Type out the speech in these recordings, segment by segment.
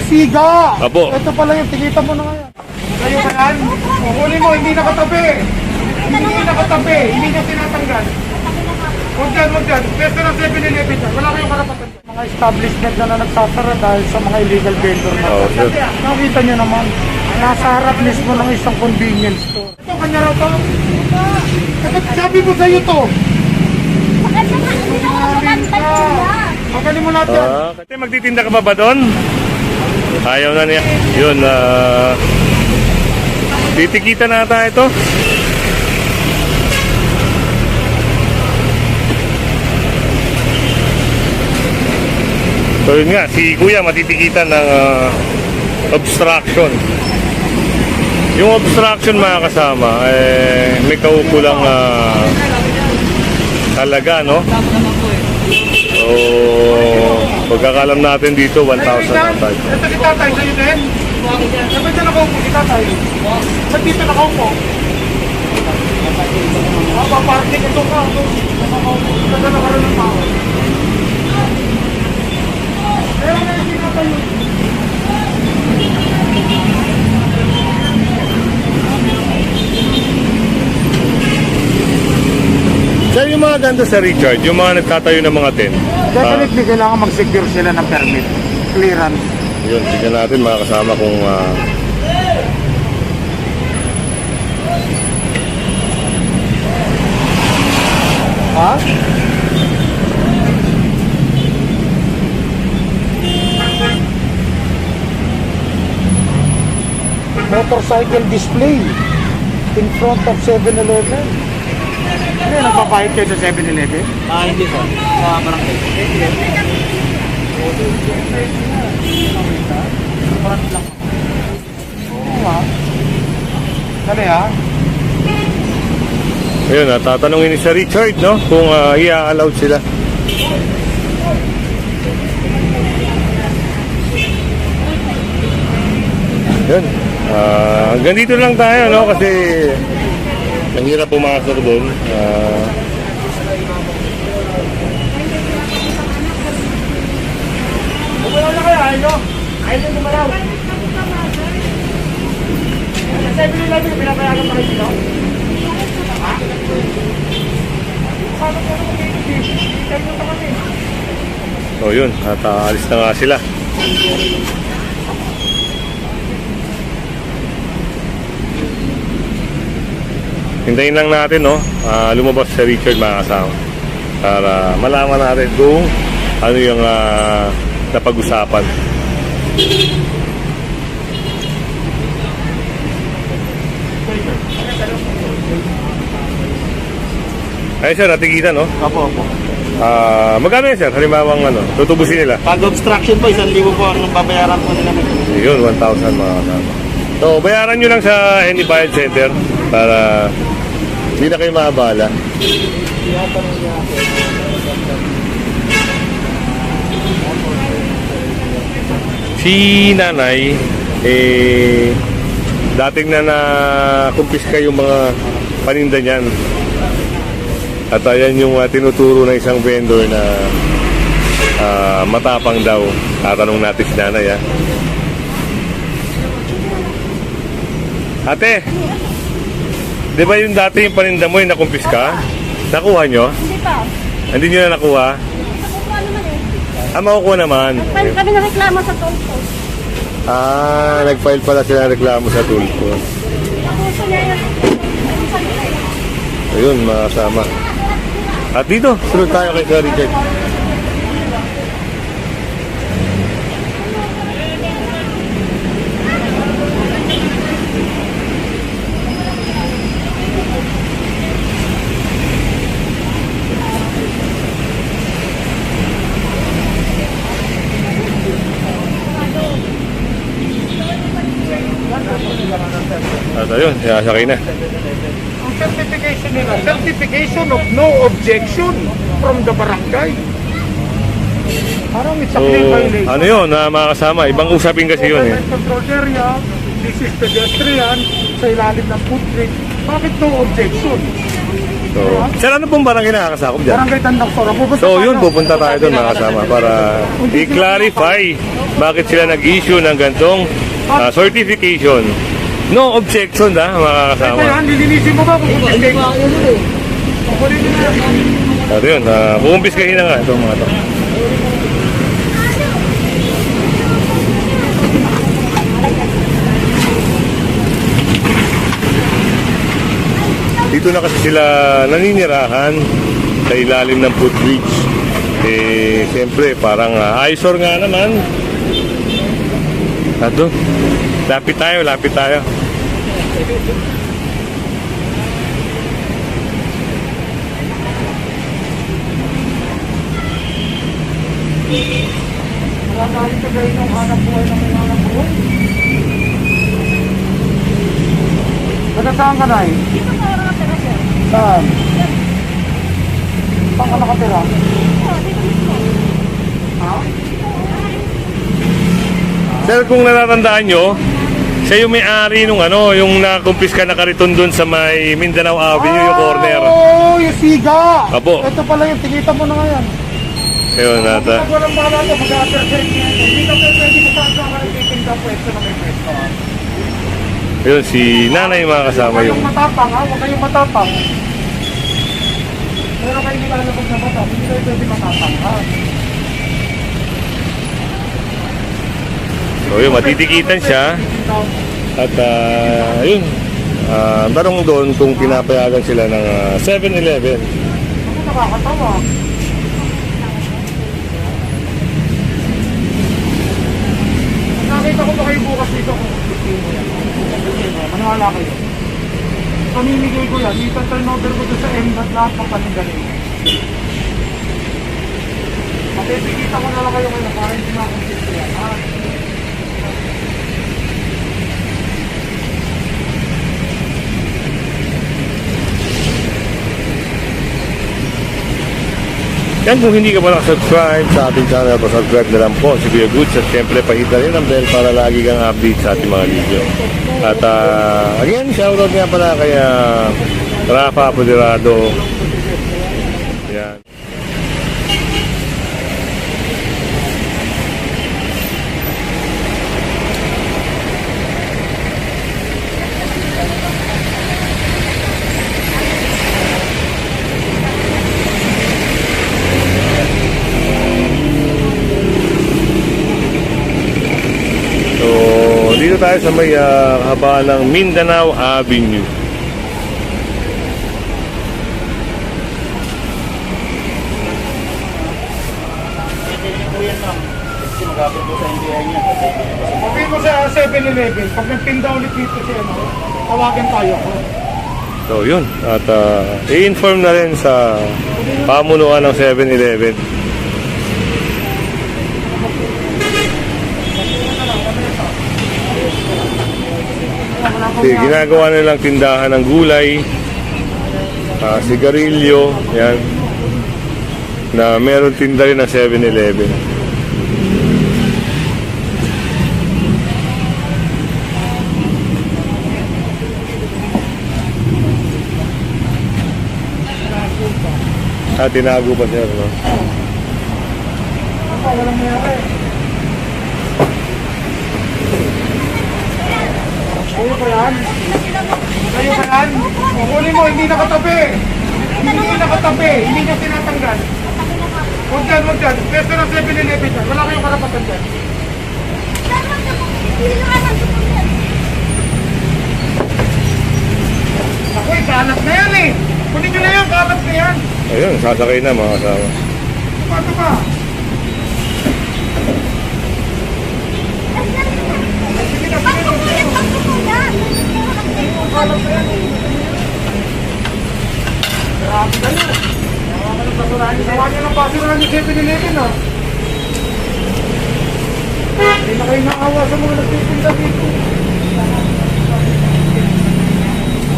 siga. Apo. Ito pala yung tikita mo na ngayon. Kayo ba yan? Kukunin mo, hindi nakatabi. Hindi nakatabi, hindi niya tinatanggal. Huwag dyan. Pwesto ng 7-Eleven dyan. Wala kayong karapatan. Mga establishment na nagsasara dahil sa mga illegal vendor na. Oh, sir. Nakita nyo naman, nasa harap mismo ng isang convenience store. Ito, kanya raw to. Sabi mo sa'yo to. Magaling mo natin. Kasi magtitinda ka ba doon? Ayaw na niya. Yun, titikita na tayo ito. So yun nga, si Kuya matitikitan ng obstruction. Yung obstruction mga kasama, may kaukulang halaga, no? So, pagkakalam natin dito, 1,000 ang tayo. Ito si tatay, sa'yo din. Sabi dyan nakaupo si tatay. Ba't dito nakaupo? Paparking ito ka. Ito na nakaroon ng tao. Pero nga si tatay. Sir, yung mga ganda sa Richard, yung mga nagtatayo ng mga tent. Definitely kailangan mag-secure sila ng permit. Clearance. Yun, tignan natin mga kasama kung Ha? Motorcycle display in front of 7-Eleven. Ano yung nagpapahit kayo sa 7-Eleven? Hindi po. Sa barangay. Oo ha. Dali ha. ayun, tatanungin ni Sir Richard, no? Kung i-allowed sila. Yun. Hanggang dito lang tayo, no? Kasi ang hirap pumasok doon. Wala na kaya, ano? Ayaw na lumalaw. Sa 7-Eleven, pinapayagan pa kayo dito? Ha? Paano ka naman dito? Tayo na kami. So yun, at alis na nga sila. Hintayin lang natin, no? Lumabas si Richard mga kasama para malaman natin kung ano yung napag-usapan. Ay sir, natikitan, no? Opo. Magkano yun sir? Halimbawa tutubusin nila. Pag obstruction po, 1,000 po ang babayaran po nila. Yun, 1,000 mga kasama. So, bayaran nyo lang sa Any Bayad Center para hindi na kayo maabala. Si nanay, dating na kumpiska yung mga paninda niyan. At ayan yung tinuturo ng isang vendor na matapang daw. Tatanong natin si nanay, ha. Ate, di ba yung dati yung paninda mo yung nakumpiska? Nakuha nyo? Hindi pa. Hindi nyo na nakuha? Nakukuha naman eh. Makukuha naman. Nagfile kami ng reklamo sa toll post. Nag-file pala sila ng reklamo sa tulpo. Nakuso niya yung Ayun, mga kasama. At dito, sunod tayo kay Sir Richard. At ayun, sinasakay na. Ang certification nila, certification of no objection from the barangay. Parang it's a So, clear violation. ano yun, mga kasama, ibang usapin kasi yun eh. Government control area, this is pedestrian, sa ilalim ng footbridge. Bakit no objection? So, sir, ano pong barangay nakakasakop dyan? Barangay Tandang Sora. Pupunta So tayo. yun, pupunta tayo doon mga kasama para i-clarify bakit sila nag-issue ng gantong certification. No objection mga kasama. Kaya, lilinisin mo ba kung kumpis kayo? Kukunin mo na. At yun, kukumpiskahin na nga itong mga to. Dito na kasi sila naninirahan sa ilalim ng footbridge. Eh, siyempre, parang eyesore nga naman. At doon, lapit tayo, lapit tayo. Wala tayo sa gawin ng hanap buhay ng mga hanap buhay. Saan ka na eh? Dito po ako nakatira, sir. Saan? Saan ka nakatira? Dito mismo. Ha? Sir, kung natatandaan nyo, siya yung may-ari nung yung nakumpiska na kariton doon sa may Mindanao Avenue, yung corner. Oo, yung siga. Apo. Ito pala yung tikita mo na ngayon. Ayun, nata. Pag walang bahala ito, mag-a-percent niya ito. Hindi ka pwede ko saan ka titinda pwesto na may pwesto. Ayun, si nanay mga kasama Huwag yung... kayong matapang ha, huwag kayong matapang. Pero kayo hindi ka lalabag na bata, hindi kayo pwede matapang ha. So yun, matitikitan siya. At ayun, tanong doon kung pinapayagan sila ng 7-Eleven. Ako nakakatawa. Nakita ko ba kayo bukas dito kung gusto mo yan? Maniwala kayo. Pamimigay ko yan, ita-turnover ko doon sa MDAT lahat ng panindahin. Matipikita ko na lang kayo ngayon para hindi makonflict ko yan. Ha? Yan, kung hindi ka pa nakasubscribe sa ating channel, pa-subscribe na lang po si Kuya Goods at siyempre pahita rin ang bell para lagi kang update sa ating mga video. At again, shoutout nga pala kay Rafa Apoderado. Yan. Dito tayo sa may haba ng Mindanao Avenue. Kasi mag-upload po sa NBI niya. Sabihin mo sa 7-Eleven, pag nagtinda ulit dito siya, tawagan tayo. So yun, at i-inform na rin sa pamunuan ng 7-Eleven. Ginagawa nilang tindahan ng gulay, sigarilyo, yan, na meron tinda rin ng 7-Eleven. Tinago pa sir, no? Walang mayari. Kayo ba yan? Kayo ba yan? Kukunin mo, hindi nakatabi. Hindi nakatabi, hindi niya tinatanggal. Huwag dyan, huwag dyan. Pwesto ng 7-Eleven dyan. Wala kayong karapatan dyan. Ako, kalat na yan eh. Kunin nyo na yan, kalat na yan. Ayun, sasakay na mga kasama. Paano ba? Grabe ka na. Gawa nyo ng basura ng 7-Eleven ah. Hindi na kayo naawa sa mga nagtitinda dito.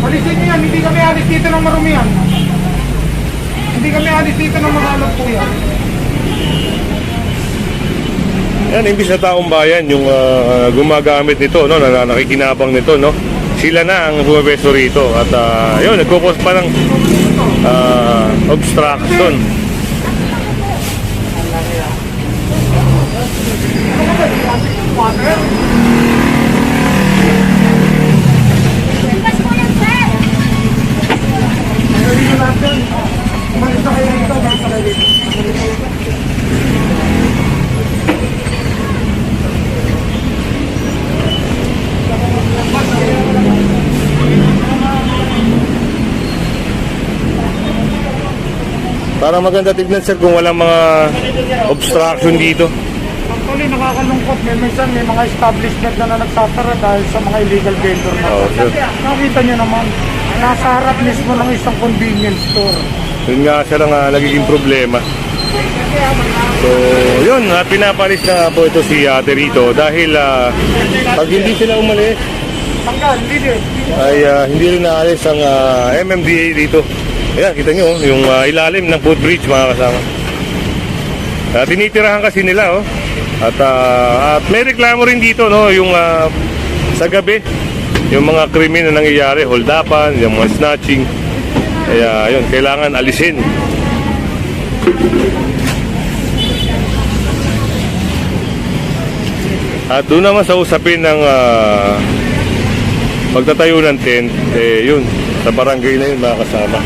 Alisin nyo yan, hindi kami alis dito ng marumihan. Hindi kami alis dito ng magalap po yan. Yan, imbis na taong bayan yung gumagamit nito, no, na nakikinabang nito, no. Sila na ang bumabesto rito at yun, nagkukos pa ng obstruction. Water. Bukas po yan, sir. Dito natin. Umalis na kayo dito. Umalis na kayo dito. Para maganda tignan sir kung walang mga obstruction dito. Actually, nakakalungkot. Minsan may mga establishment na nagsasara dahil sa mga illegal vendor na. Oo, sir. Nakita nyo naman, nasa harap mismo ng isang convenience store. Yun nga sir ang nagiging problema. So, yun, pinapalis na nga po ito si ate rito dahil pag hindi sila umalis Tanggal, hindi. ay hindi rin naalis ang MMDA dito. Ayan, kita nyo, yung ilalim ng footbridge mga kasama. Tinitirahan kasi nila, oh. At may reklamo rin dito, no, yung sa gabi, yung mga krimen na nangyayari, holdapan, yung mga snatching. Kaya, yun, kailangan alisin. At doon naman sa usapin ng pagtatayo ng tent, yun, sa barangay na yun mga kasama.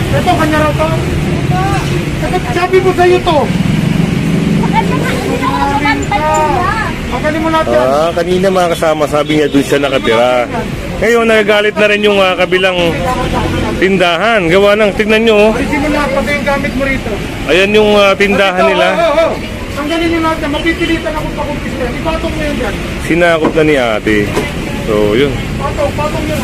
Ito, kanya raw to. Sabi mo sa'yo to. Maganda nga, hindi na ako magantay niya. Magaling mo lahat yan. Kanina mga kasama, sabi niya doon siya nakatira. Ngayon, nagagalit na rin yung kabilang tindahan. Gawa ng, tignan nyo, oh. Alisin mo lahat, pati yung gamit mo rito. Ayan yung tindahan nila. Oo. Tanggalin nyo lahat yan. Mapipilitan akong pakumpista. Ipatong mo yan dyan. Sinakop na ni ate. So, yun. Patong yan. Patong yan.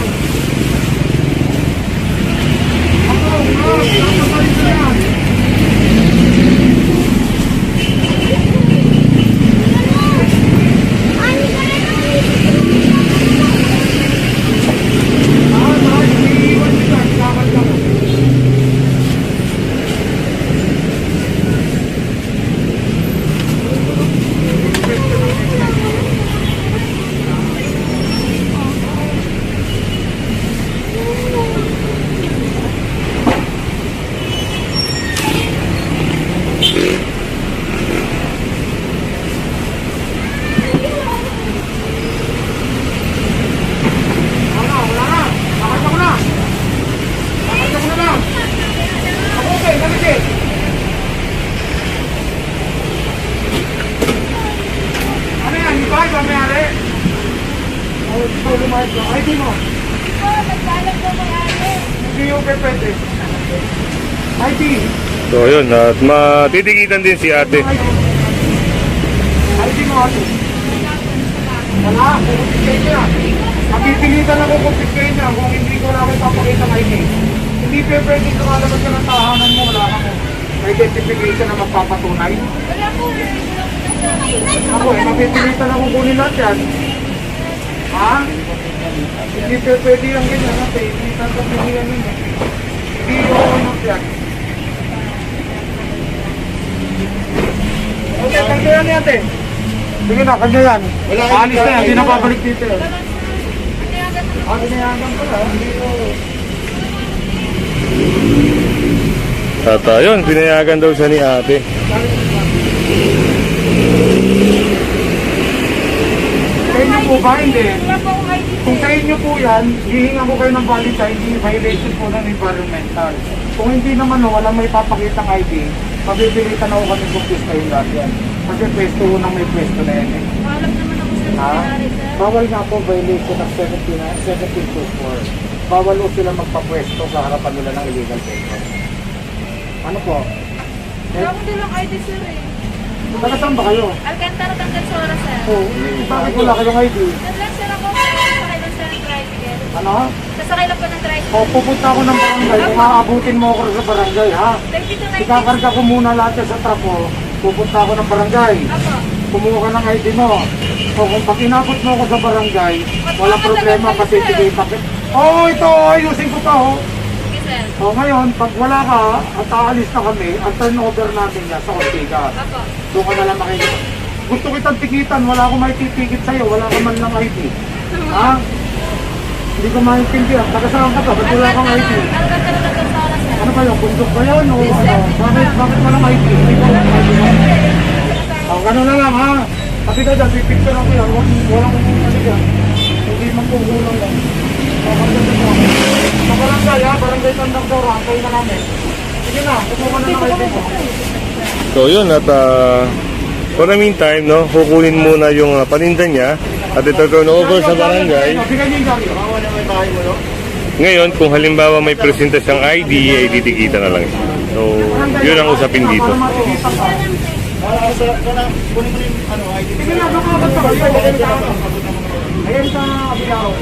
ID mo. Oh, nagkalat ko may-ari. Hindi yung pwede. ID. So, yun. At matitikitan din si ate. ID mo ate. Wala, kukumpis niya. Mapipilitan ako kukumpis niya kung hindi ko lang ipapakita ng ID. Hindi pwede lumalabas ka ng tahanan mo. Wala ka mo. Identification na magpapatunay. Wala po. Ako mapipilitan ako kunin lahat yan. Ha? Hindi pwede yung ganyan ate. Hindi tatapilihan yun eh. Hindi ko ano yan. Okay, kanya yan ate. Sige na, kanya yan. Alis na yan, hindi na babalik dito yan. Binayagan pala. Hindi ko... At yun, pinayagan daw siya ni ate. Sa inyo po ba? Hindi. Wala po akong ID. Kung sa inyo po yan, hihingan ko kayo ng valentine, hindi violation po ng environmental. Kung hindi naman walang may papakitang ID, mabibilitan ako kami buktis kayo lahat yan. Kasi pwesto nang may pwesto na yan eh. Alam naman ako sa Ha? may-ari, sir. Bawal nga po violation ng 17.4. Bawal po sila magpapwesto sa harapan nila ng illegal vendor. Ano po? Wala ko din lang ID, sir eh. Taga saan ba kayo? Alcantara, Tangansora, sir. Oh, bakit wala kayong ID? Nag-lang, sir, ako. Sasakay lang, sir, ng tricycle. Ano? Sasakay lang po ng tricycle. O, pupunta ako ng barangay. Kung aabutin mo ako sa barangay, ha? 32.90. Ikakarga ko muna lahat yan sa trapo. Pupunta ako ng barangay. Apo. Kumuha ka ng ID mo. So kung pag inabot mo ako sa barangay, walang problema kasi tikita. Oh, ito ayusin ko pa oh. Sige, sir. O ngayon, pag wala ka at aalis na kami, ang turnover namin yan sa Ortega. Opo. Doon ka na lang makikita. Gusto kitang tikitan, wala akong maitipikit sa'yo, wala ka man lang ID. Ha? Hindi ko maintindihan. Taga-saan ka ba? Ba't wala kang ID? Ang ganda na ng oras, sir. Ano ba yun? Bundok ba yun? O ano? Bakit walang ID? Hindi ko lang ID mo. O, gano'n na lang ha. Kasi ka dyan, pipicture ako yan. Walang ano yan. Hindi magkukulang lang. O, ganda mo. Sa barangay ha, barangay Tandang Sora, kayo na namin. Sige na, kukuha na ng ID mo. So yun, at for the meantime, no, kukunin muna yung paninda niya at ito turn over sa barangay. Bigay niyo yung gabi. Bawa na may bahay mo, no? Ngayon, kung halimbawa may presenta siyang ID, ay titikita na lang siya. So, yun ang usapin dito. Para makikita ka. Kunin mo yung ano, ID. Sige na, lumakad ka. Ayan sa Abilao.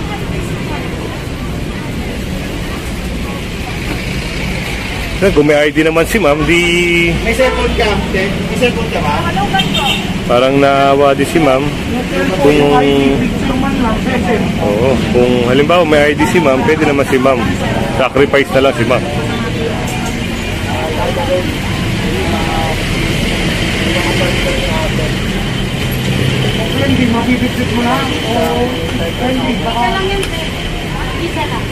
Kung may ID naman si ma'am, di May cellphone ka, te? May cellphone ka ba? Malugan po. parang naawa din si ma'am. Kung, Picture man lang, session. oo, kung halimbawa may ID si ma'am, pwede naman si ma'am. Sacrifice na lang si ma'am. Hindi, mabibigsit mo na. O, hindi. Isa lang yan, sir. Isa lang.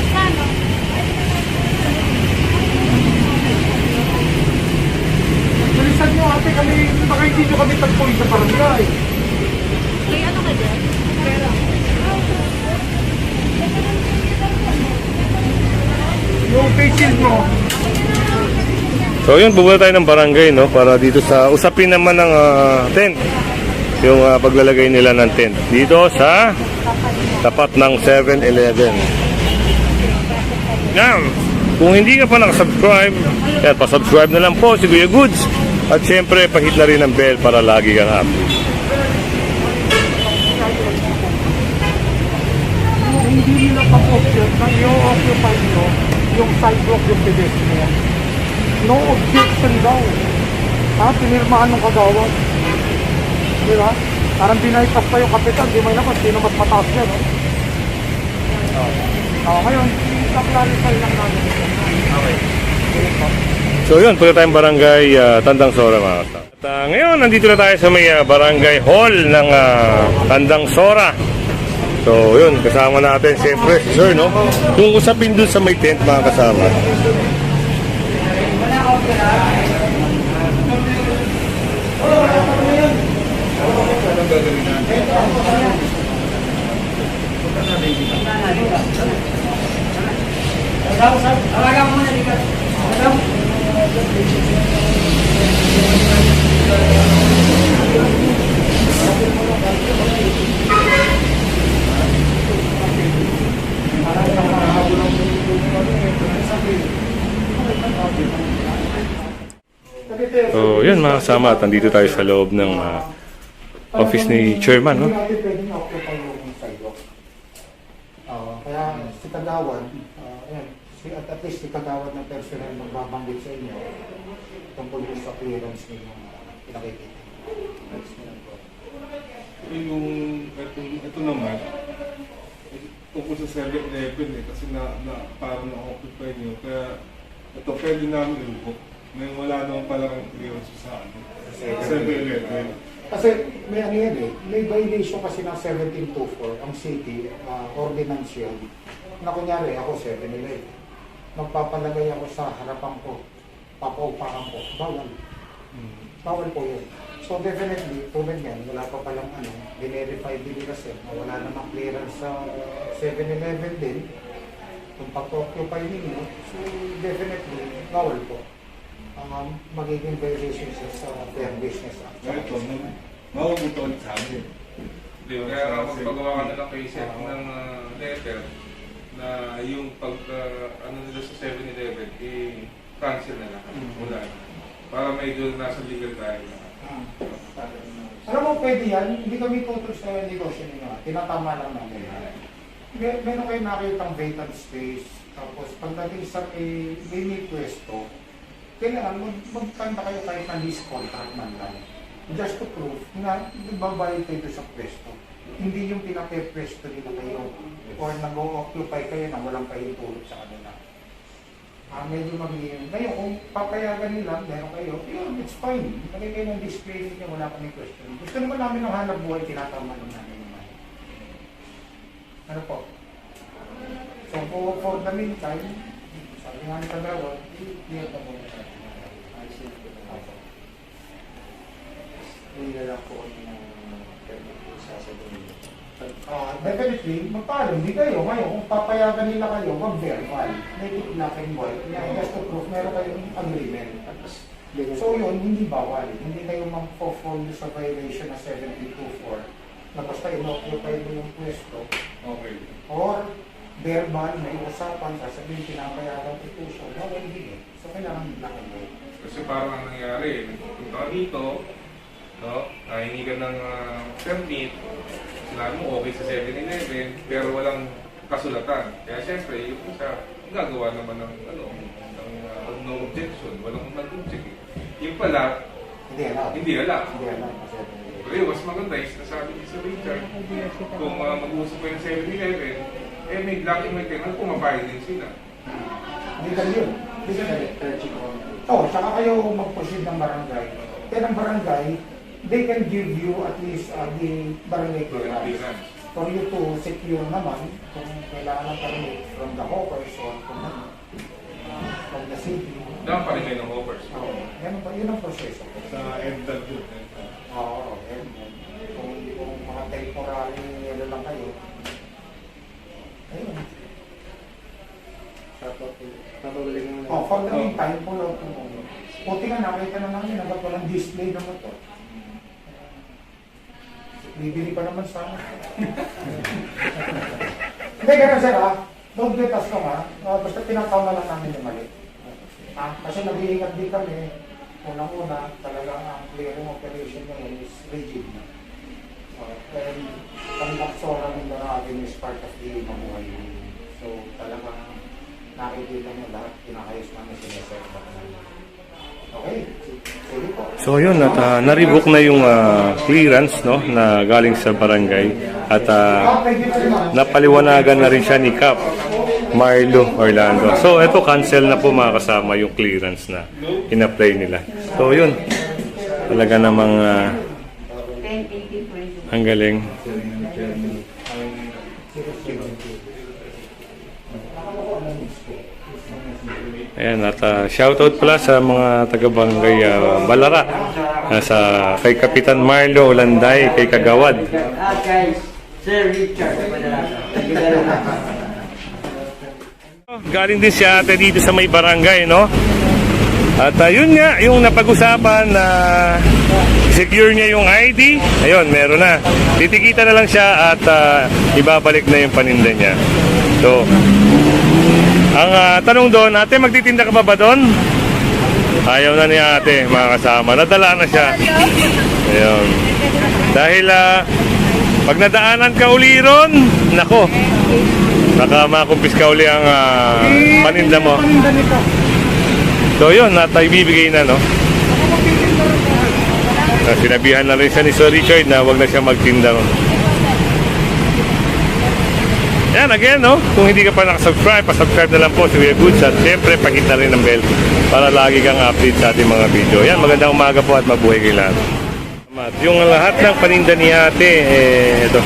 Kano? Bilisan nyo ate kami, baka hindi nyo kami tagpuin sa barangay. May ano ka dyan? Pero. Yung face shield mo. So yun, pupunta tayo ng barangay, no, para dito sa usapin naman ng tent. Yung paglalagay nila ng tent. Dito sa tapat ng 7-Eleven. Now, kung hindi ka pa nakasubscribe, yan, pasubscribe na lang po si Kuya Goods. At syempre, pahit na rin ang bell para lagi kang update. Yung hindi nila pag-option, na i-occupy nyo yung sidewalk yung pedestrian. No objection daw. Ha? Pinirmahan ng kagawad. Di ba? Parang binaypas pa yung kapitan. Di may naman, sino mas mataas yan, no? Ngayon, i-clarify lang namin. Okay. So yun, punta tayong barangay Tandang Sora mga kasama. At ngayon, nandito na tayo sa may barangay hall ng Tandang Sora. So yun, kasama natin siyempre si Sir, no? Kung usapin dun sa may tent mga kasama. So yun mga kasama, at nandito tayo sa loob ng office ni Chairman, no? Hindi natin pwedeng occupy yung sidewalk. Kaya si Kagawad, ayan, at least si Kagawad ng personnel magbabanggit sa inyo tungkol yung sa clearance ninyong pinakikita. Ito naman, tungkol sa 7-Eleven kasi parang na-occupy nyo. Kaya ito pwede namin i-book. Ngayon wala naman palang clearance sa 7-Eleven. Kasi may ano yan eh, may violation kasi ng 1724, ang city, ordinance yun, na kunyari ako 7-Eleven, magpapalagay ako sa harapan ko, papaupakan ko, bawal. Bawal po yun. So definitely, tulad yan, wala pa palang ano, verify din kasi na wala namang clearance sa 7-Eleven din, kung pag-occupy ninyo, so definitely, bawal po. Magiging violation siya sa Fair Business Act. Ito, maubuton sa amin. Kaya magpagawa ka na lang kay Seth ng letter na yung pag ano nila sa 7-Eleven, i-cancel na lang. Wala na. Para medyo nasa legal tayo na. Alam mo, pwede yan. Hindi kami tutol sa negosyo nila. Tinatama lang namin. Meron kayo nakitang vacant space. Tapos pagdating sa may pwesto, kailangan magkanta kayo kahit na lease contract man lang. just to prove na nagbabayad kayo doon sa pwesto. Hindi yung pinapepwesto nila kayo or nag-o-occupy kayo na walang pahintulot sa kanila. Medyo mag-iyon. Ngayon, kung papayagan nila, meron kayo, yun, it's fine. Lagay kayo ng display niya, wala kami question. Gusto naman namin ng hanap buhay, tinatama lang namin naman. Ano po? So, for the meantime, sabi nga ni Kagawad, clear na muna natin. Hindi na lang po yung sasabihin. Definitely, magpaalam, hindi kayo. Ngayon, kung papayagan nila kayo, mag-verify. Make it black and white. Just to prove, meron kayong agreement. So yun, hindi bawal. Hindi kayo mag-fall sa violation na 72.4 na basta inoccupy mo yung pwesto. Okay. Or verbal, may usapan, sasabihin pinapayagan ito. So, no, hindi eh. So, kailangan black and white. Kasi parang ang nangyari, nagpunta ka dito, no? Hingi ka ng permit, sinabi mo okay sa 7-Eleven, pero walang kasulatan. Kaya syempre, yung isa, gagawa naman ng, no objection, walang mag-object. Yung pala, hindi alam. Pero mas maganda is nasabi ni Sir Richard, kung mag-uusap kayo ng 7-Eleven, may black and white kayo, pumapayag din sila. Legal yun. Legal. Saka kayo mag-proceed ng barangay. Kaya ng barangay, they can give you at least the barangay clearance for you to secure naman kung kailangan ng permit from the hawkers or from the city. Dapat pa rin kayo ng offers. Yun ang proseso. Sa EDDAD yun. Oo, kung mga temporary lang kayo, ayun. For the meantime, pull out mo. Puti nga nakita na namin, nabat walang display na motor. Bibili pa naman sana. Hindi, ganun sir ha. Don't get us wrong ha. Basta pinakama lang namin yung mali. Kasi nag-iingat din kami. Unang-una, talagang ang clearing operation ngayon is rigid na. And pang-absorb ng natin is part of the mabuhay. So talagang nakikita nyo lahat, pinakayos namin sineserva namin. Okay, sige po. So yun, at na-revoke na yung clearance, no, na galing sa barangay. At napaliwanagan na rin siya ni Cap Marlo Orlando. So ito, cancel na po mga kasama yung clearance na in-apply nila. So yun, talaga namang ang galing. Ayan, at shoutout pala sa mga taga-barangay Balara, sa kay Kapitan Marlo Olanday, kay Kagawad. Kay Sir Richard. Galing din siya ate dito sa may barangay, no? At yun nga, yung napag-usapan na secure niya yung ID, ayun, meron na. Titikita na lang siya at ibabalik na yung paninda niya. So, ang tanong doon, ate, magtitinda ka ba doon? Ayaw na ni ate, mga kasama. Nadala na siya. Ayun. Dahil, pag nadaanan ka uli ron, nako, baka makumpis ka uli ang paninda mo. So yun, ibibigay na, no? Sinabihan na rin siya ni Sir Richard na wag na siya magtinda ron. Yan, again, no? Kung hindi ka pa nakasubscribe, pasubscribe na lang po si Kuya Goods at syempre, pakita rin ng bell para lagi kang update sa ating mga video. Yan, magandang umaga po at mabuhay kayo lahat. Yung lahat ng paninda ni ate, ito.